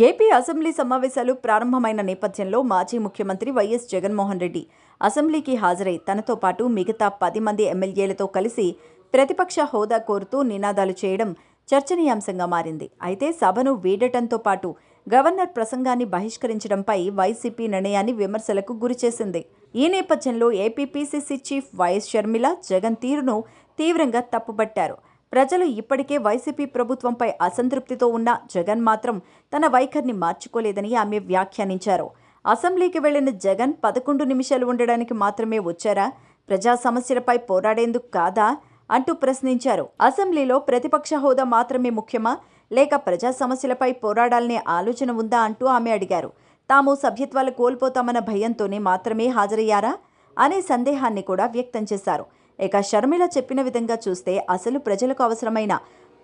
AP assembly సమావేశాలు ప్రారంభమైన నేపథ్యంలో మాజీ ముఖ్యమంత్రి వైఎస్ జగన్మోహన్ రెడ్డి అసెంబ్లీకి హాజరై తనతో పాటు మిగతా 10 మంది ఎమ్మెల్యేలతో కలిసి ప్రతిపక్ష హోదా కోరుతూ నినాదాలు చేయడం చర్చనీయాంశంగా మారింది. అయితే సభను వీడటంతో పాటు గవర్నర్ ప్రసంగాన్ని బహిష్కరించడంపై వైసీపీ నిర్ణయాన్ని విమర్శలకు గురిచేసింది. ఈ నేపథ్యంలో AP PCC chief YS Sharmila Jagan తీరును తీవ్రంగా తప్పుపట్టారు. ప్రజలు ఇప్పటికే వైసీపీ ప్రభుత్వంపై అసంతృప్తితో ఉన్న జగన్ మాత్రం తన వైఖరిని మార్చుకోలేదని ఆమె వ్యాఖ్యానించారు. అసెంబ్లీకి వెళ్లిన జగన్ 11 నిమిషాలు ఉండడానికి మాత్రమే వచ్చారా, ప్రజా సమస్యలపై పోరాడేందుకు కాదా అంటూ ప్రశ్నించారు. అసెంబ్లీలో ప్రతిపక్ష హోదా మాత్రమే ముఖ్యమా, లేక ప్రజా సమస్యలపై పోరాడాలనే ఆలోచన ఉందా అంటూ ఆమె అడిగారు. తాము సభ్యత్వాలు కోల్పోతామన్న భయంతోనే మాత్రమే హాజరయ్యారా అనే సందేహాన్ని కూడా వ్యక్తం చేశారు. ఇక షర్మిల చెప్పిన విధంగా చూస్తే అసలు ప్రజలకు అవసరమైన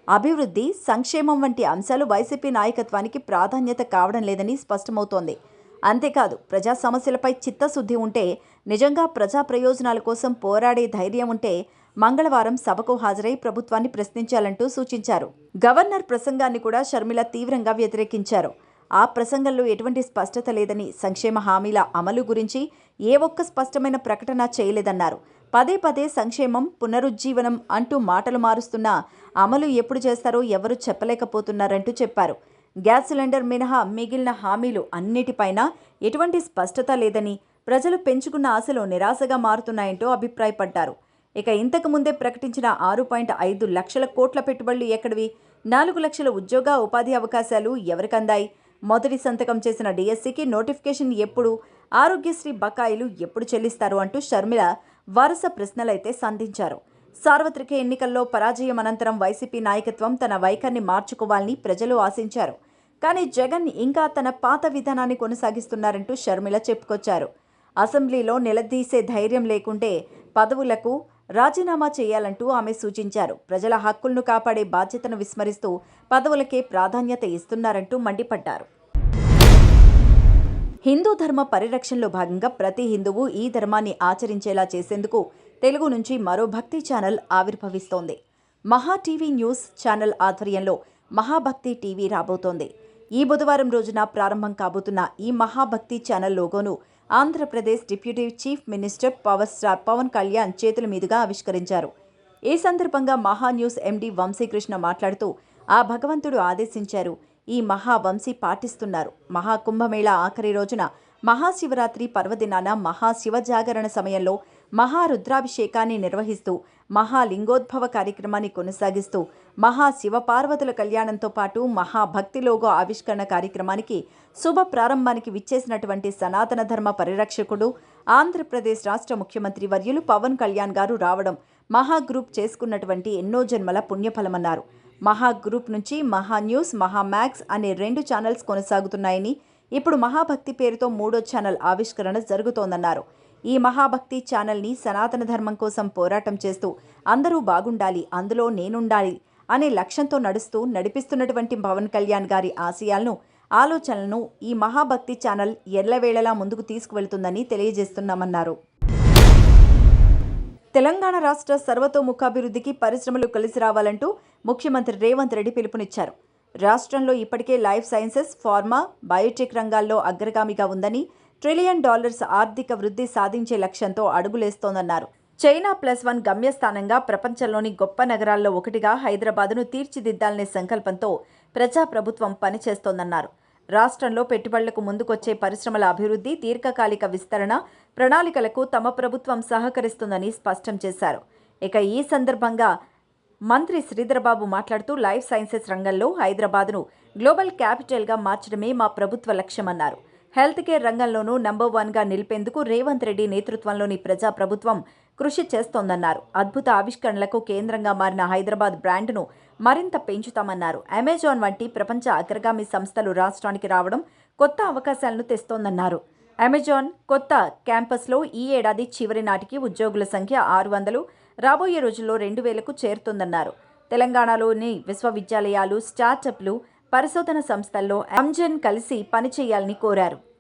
అభివృద్ధి, సంక్షేమం వంటి అంశాలు వైసీపీ నాయకత్వానికి ప్రాధాన్యత కావడం లేదని స్పష్టమవుతోంది. అంతేకాదు, ప్రజా సమస్యలపై చిత్తశుద్ధి ఉంటే, నిజంగా ప్రజా ప్రయోజనాల కోసం పోరాడే ధైర్యం ఉంటే మంగళవారం సభకు హాజరై ప్రభుత్వాన్ని ప్రశ్నించాలంటూ సూచించారు. గవర్నర్ ప్రసంగాన్ని కూడా షర్మిల తీవ్రంగా వ్యతిరేకించారు. ఆ ప్రసంగంలో ఎటువంటి స్పష్టత లేదని, సంక్షేమ హామీల అమలు గురించి ఏ ఒక్క స్పష్టమైన ప్రకటన చేయలేదన్నారు. పదే పదే సంక్షేమం, పునరుజ్జీవనం అంటూ మాటలు మారుస్తున్నా అమలు ఎప్పుడు చేస్తారో ఎవరూ చెప్పలేకపోతున్నారంటూ చెప్పారు. గ్యాస్ సిలిండర్ మినహా మిగిలిన హామీలు అన్నిటిపైనా ఎటువంటి స్పష్టత లేదని, ప్రజలు పెంచుకున్న ఆశలు నిరాశగా మారుతున్నాయంటూ అభిప్రాయపడ్డారు. ఇక ఇంతకు ముందే ప్రకటించిన 6.5 లక్షల కోట్ల పెట్టుబడులు ఎక్కడివి, 4 లక్షల ఉద్యోగ ఉపాధి అవకాశాలు ఎవరికందాయి, మొదటి సంతకం చేసిన డిఎస్సికి నోటిఫికేషన్ ఎప్పుడు, ఆరోగ్యశ్రీ బకాయిలు ఎప్పుడు చెల్లిస్తారు అంటూ షర్మిల వరుస ప్రశ్నలైతే సంధించారు. సార్వత్రిక ఎన్నికల్లో పరాజయం అనంతరం వైసీపీ నాయకత్వం తన వైఖరిని మార్చుకోవాలని ప్రజలు ఆశించారు. కానీ జగన్ ఇంకా తన పాత విధానాన్ని కొనసాగిస్తున్నారంటూ షర్మిల చెప్పుకొచ్చారు. అసెంబ్లీలో నిలదీసే ధైర్యం లేకుంటే పదవులకు రాజీనామా చేయాలంటూ ఆమె సూచించారు. ప్రజల హక్కులను కాపాడే బాధ్యతను విస్మరిస్తూ పదవులకే ప్రాధాన్యత ఇస్తున్నారంటూ మండిపడ్డారు. హిందూ ధర్మ పరిరక్షణలో భాగంగా ప్రతి హిందువు ఈ ధర్మాన్ని ఆచరించేలా చేసేందుకు తెలుగు నుంచి మరో భక్తి ఛానల్ ఆవిర్భవిస్తోంది. మహా టీవీ న్యూస్ ఛానల్ ఆధ్వర్యంలో మహాభక్తి టీవీ రాబోతోంది. ఈ బుధవారం రోజున ప్రారంభం కాబోతున్న ఈ మహాభక్తి ఛానల్ లోగోను Andhra Pradesh deputy chief minister power star Pawan Kalyan చేతుల మీదుగా ఆవిష్కరించారు. ఈ సందర్భంగా మహా న్యూస్ ఎండీ వంశీకృష్ణ మాట్లాడుతూ, ఆ భగవంతుడు ఆదేశించారు, ఈ మహావంశీ పాటిస్తున్నారు. మహాకుంభమేళా ఆఖరి రోజున మహాశివరాత్రి పర్వదినాన మహాశివజాగరణ సమయంలో మహారుద్రాభిషేకాన్ని నిర్వహిస్తూ మహాలింగోద్భవ కార్యక్రమాన్ని కొనసాగిస్తూ మహాశివపార్వతుల కళ్యాణంతో పాటు మహాభక్తి లోగో ఆవిష్కరణ కార్యక్రమానికి శుభ ప్రారంభానికి విచ్చేసినటువంటి సనాతన ధర్మ పరిరక్షకుడు ఆంధ్రప్రదేశ్ రాష్ట్ర ముఖ్యమంత్రి వర్యులు పవన్ కళ్యాణ్ గారు రావడం మహా గ్రూప్ చేసుకున్నటువంటి ఎన్నో జన్మల పుణ్యఫలమన్నారు. మహా గ్రూప్ నుంచి మహా న్యూస్, మహా మ్యాక్స్ అనే 2 ఛానల్స్ కొనసాగుతున్నాయని, ఇప్పుడు మహాభక్తి పేరుతో 3వ ఛానల్ ఆవిష్కరణ జరుగుతోందన్నారు. ఈ మహాభక్తి ఛానల్ని సనాతన ధర్మం కోసం పోరాటం చేస్తూ అందరూ బాగుండాలి, అందులో నేనుండాలి అనే లక్ష్యంతో నడిపిస్తున్నటువంటి పవన్ కళ్యాణ్ గారి ఆశయాలను, ఆలోచనలను ఈ మహాభక్తి ఛానల్ ఎల్లవేళలా ముందుకు తీసుకువెళ్తుందని తెలియజేస్తున్నామన్నారు. తెలంగాణ రాష్ట్ర సర్వతోముఖాభివృద్ధికి పరిశ్రమలు కలిసి రావాలంటూ ముఖ్యమంత్రి రేవంత్ రెడ్డి పిలుపునిచ్చారు. రాష్ట్రంలో ఇప్పటికే లైఫ్ సైన్సెస్, ఫార్మా, బయోటెక్ రంగాల్లో అగ్రగామిగా ఉందని, $1 ట్రిలియన్ ఆర్థిక వృద్ధి సాధించే లక్ష్యంతో అడుగులేస్తోందన్నారు. చైనా +1 గమ్యస్థానంగా ప్రపంచంలోని గొప్ప నగరాల్లో ఒకటిగా హైదరాబాద్ను తీర్చిదిద్దాలనే సంకల్పంతో ప్రజాప్రభుత్వం పనిచేస్తోందన్నారు. రాష్ట్రంలో పెట్టుబడులకు ముందుకొచ్చే పరిశ్రమల అభివృద్ధి, దీర్ఘకాలిక విస్తరణ ప్రణాళికలకు తమ ప్రభుత్వం సహకరిస్తుందని స్పష్టం చేశారు. ఇక ఈ సందర్భంగా మంత్రి శ్రీధర్బాబు మాట్లాడుతూ, లైఫ్ సైన్సెస్ రంగంలో హైదరాబాద్ను గ్లోబల్ క్యాపిటల్గా మార్చడమే మా ప్రభుత్వ లక్ష్యమన్నారు. హెల్త్ కేర్ రంగంలోనూ నంబర్ 1గా నిలిపేందుకు రేవంత్ రెడ్డి నేతృత్వంలోని ప్రజాప్రభుత్వం కృషి చేస్తోందన్నారు. అద్భుత ఆవిష్కరణలకు కేంద్రంగా మారిన హైదరాబాద్ బ్రాండ్ను మరింత పెంచుతామన్నారు. అమెజాన్ వంటి ప్రపంచ అగ్రగామి సంస్థలు రాష్ట్రానికి రావడం కొత్త అవకాశాలను తెస్తోందన్నారు. అమెజాన్ కొత్త క్యాంపస్లో ఈ ఏడాది చివరి నాటికి ఉద్యోగుల సంఖ్య 600, రాబోయే రోజుల్లో 2000కు చేరుతుందన్నారు. తెలంగాణలోని విశ్వవిద్యాలయాలు, స్టార్టప్లు, పరిశోధన సంస్థల్లో అమెజాన్ కలిసి పనిచేయాలని కోరారు.